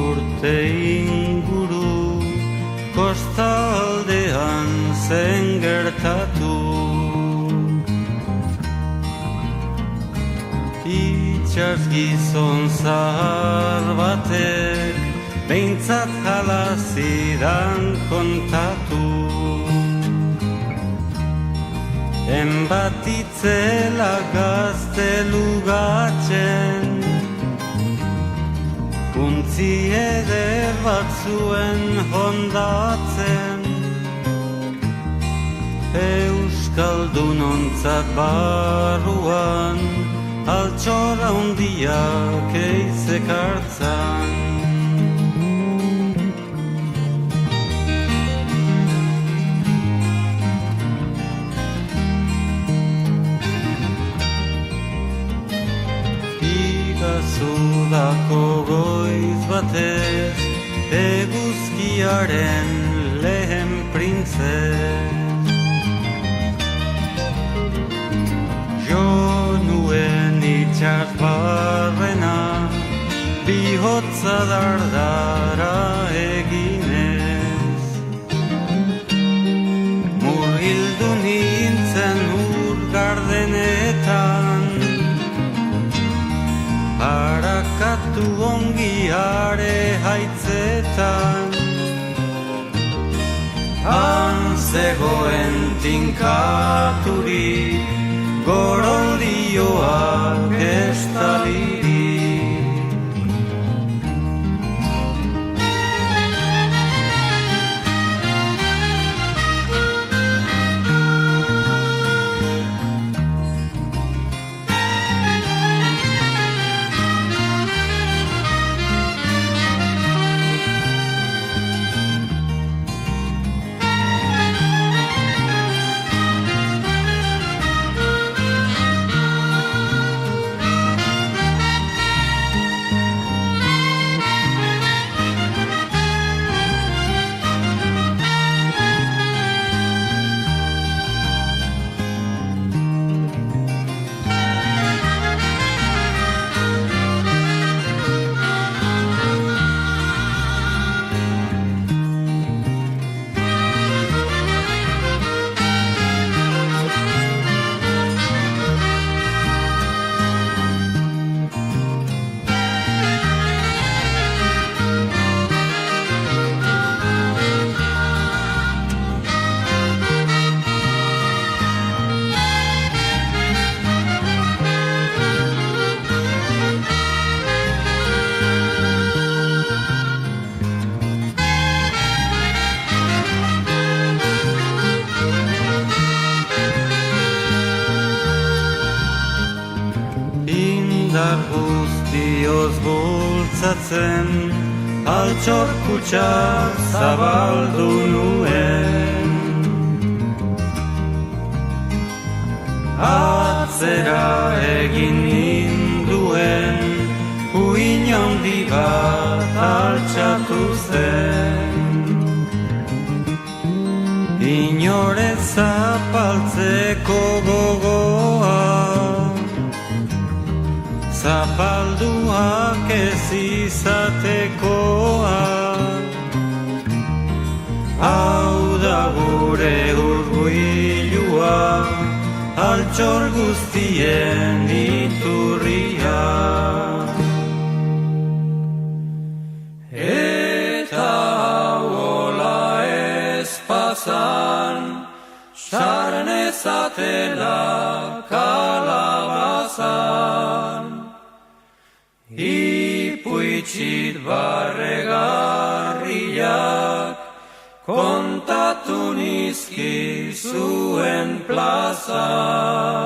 urte inguru kostaldean zen gertatu. Itxas gizon zahar batek behintzat hala zidan kontatu. Enbatitzela gaztelugatzen, untzi eder bat zuen hondatzen. Euskaldunontzat barruan, altxora hundiak eizek hartzan. Zudako goiz batez, eguzkiaren lehen printzez. Jo nuen itxas barrena, bihotza dardara eginez. Murgildu nintzen ur gardenetan, harakatu ongiare haitzetan. Han zegoen tinkaturik, goroldioak estalirik. Indar guztioz bultzatzen, altxor kutxa zabaldu nuen. Atzera egin ninduen, uin handi bat altxatu zen. Inorez zapaltzeko gogoa, zapalduak ez izatekoa. Hau da gure urguilua, altxor guztien iturria. Eta hola ez pasan, sarnezatela kalabazan. Ipuitxit barregarriak kontatu nizki zuen plazan.